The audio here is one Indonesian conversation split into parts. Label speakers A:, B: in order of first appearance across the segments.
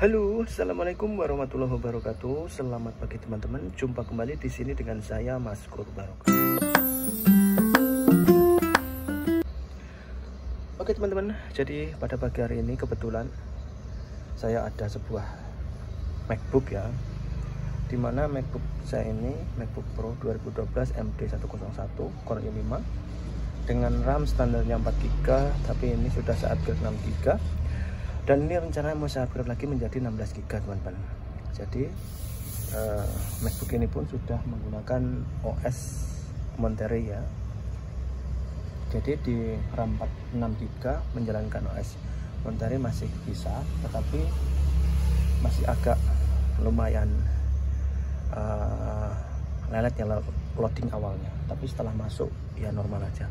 A: Halo, assalamualaikum warahmatullahi wabarakatuh. Selamat pagi teman-teman. Jumpa kembali di sini dengan saya Maskur Barokah. Oke teman-teman, jadi pada pagi hari ini kebetulan saya ada sebuah MacBook ya, dimana MacBook saya ini MacBook Pro 2012 MD101 Core i5 dengan RAM standarnya 4GB, tapi ini sudah saya upgrade 6GB. Dan ini rencananya mau saya upgrade lagi menjadi 16GB teman-teman. Jadi MacBook ini pun sudah menggunakan OS Monterey ya. Jadi di RAM 6GB menjalankan OS Monterey masih bisa, tetapi masih agak lumayan lelet ya loading awalnya. Tapi setelah masuk ya normal aja.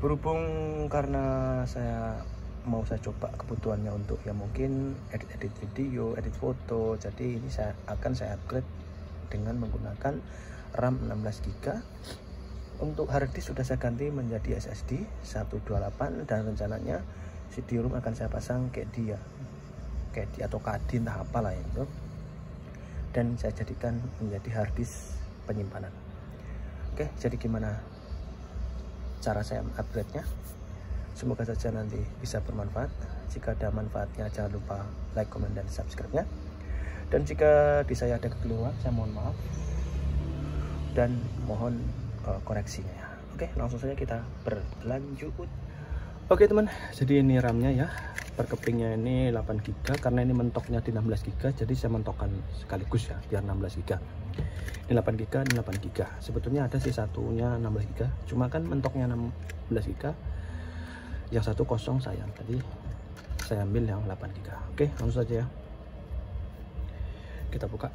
A: Berhubung karena saya saya coba kebutuhannya untuk ya mungkin edit video, edit foto, jadi ini saya upgrade dengan menggunakan RAM 16GB. Untuk hard disk sudah saya ganti menjadi SSD 128 dan rencananya CD-ROM akan saya pasang KD ya, KD atau KD entah apalah itu, dan saya jadikan menjadi hard disk penyimpanan. Oke, jadi gimana cara saya upgrade-nya? Semoga saja nanti bisa bermanfaat. Jika ada manfaatnya jangan lupa like, comment, dan subscribe-nya. Dan jika di saya ada kekeliruan, saya mohon maaf dan mohon koreksinya ya. Oke, langsung saja kita berlanjut. Oke teman, jadi ini RAM-nya ya. Per kepingnya ini 8GB, karena ini mentoknya di 16GB, jadi saya mentokkan sekaligus ya biar 16GB. Ini 8GB, ini 8GB. Sebetulnya ada sih satunya 16GB, cuma kan mentoknya 16GB. Yang satu kosong sayang, tadi saya ambil yang 8GB. Oke, langsung saja ya. Kita buka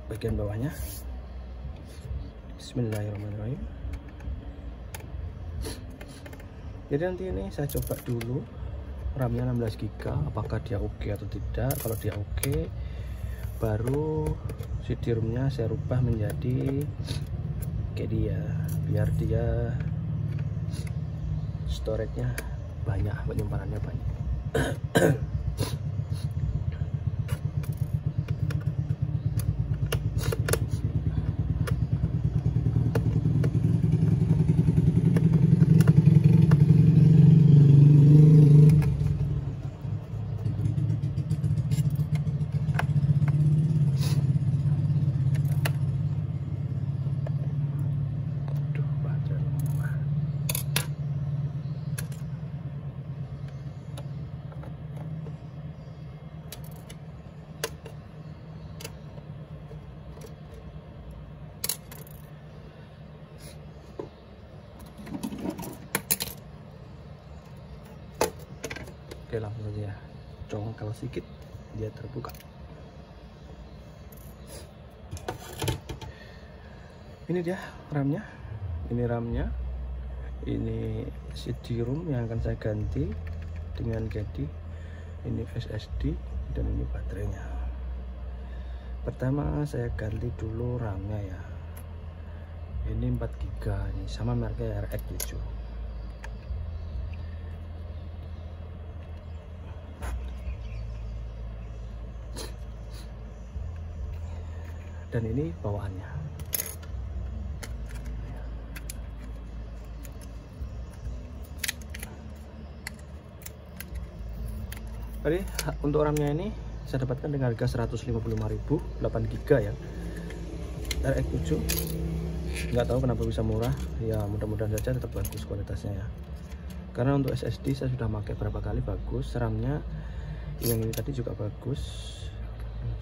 A: bagian bawahnya. Bismillahirrahmanirrahim. Jadi nanti ini saya coba dulu RAM-nya 16GB, apakah dia oke atau tidak. Kalau dia oke, baru CD-ROM-nya saya rubah menjadi kayak dia, biar dia storage-nya banyak, penyimpanannya banyak. Oke, langsung saja ya, congkel sedikit dia terbuka. Ini dia RAM-nya, ini CD-ROM yang akan saya ganti dengan KD, ini SSD, dan ini baterainya. Pertama saya ganti dulu RAM-nya ya, ini 4GB, ini sama mereknya RX 7. Dan ini bawaannya. Tadi untuk RAM-nya ini saya dapatkan dengan harga 155.000, 8GB ya, RX 7. Nggak tahu kenapa bisa murah ya, mudah-mudahan saja tetap bagus kualitasnya ya. Karena untuk SSD saya sudah pakai berapa kali, bagus. RAM-nya yang ini tadi juga bagus,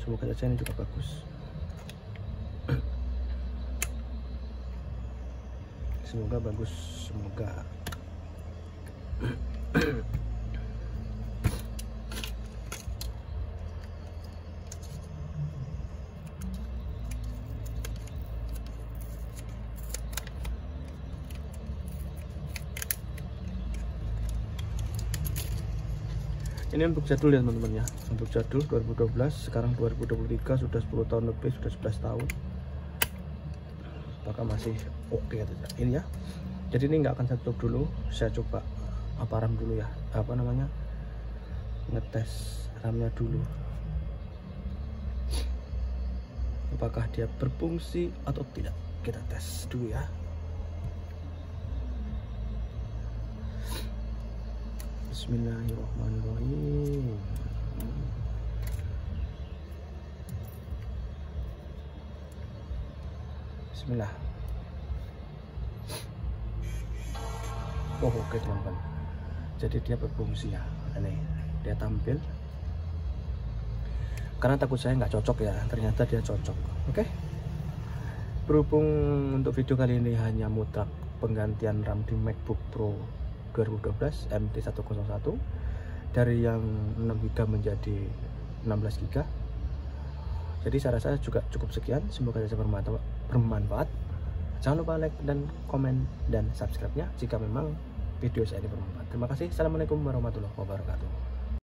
A: semoga saja ini juga bagus. Semoga bagus, semoga. Ini untuk jadul ya teman-teman ya, untuk jadul 2012, sekarang 2023, sudah 10 tahun lebih, sudah 11 tahun. Apakah masih oke atau tidak ini ya. Jadi ini nggak akan saya tutup dulu, saya coba apa RAM dulu ya, apa namanya, ngetes RAM-nya dulu, apakah dia berfungsi atau tidak. Kita tes dulu ya. Bismillahirrahmanirrahim. Bismillah. Oh, oke teman-teman, jadi dia berfungsi ya. Ini dia tampil, karena takut saya nggak cocok ya, ternyata dia cocok. Oke, berhubung untuk video kali ini hanya mutlak penggantian RAM di MacBook Pro 2012 MT101 dari yang 6GB menjadi 16GB. Jadi saya rasa juga cukup sekian, semoga saja bermanfaat. Jangan lupa like dan komen dan subscribe-nya jika memang video saya ini bermanfaat. Terima kasih. Assalamualaikum warahmatullahi wabarakatuh.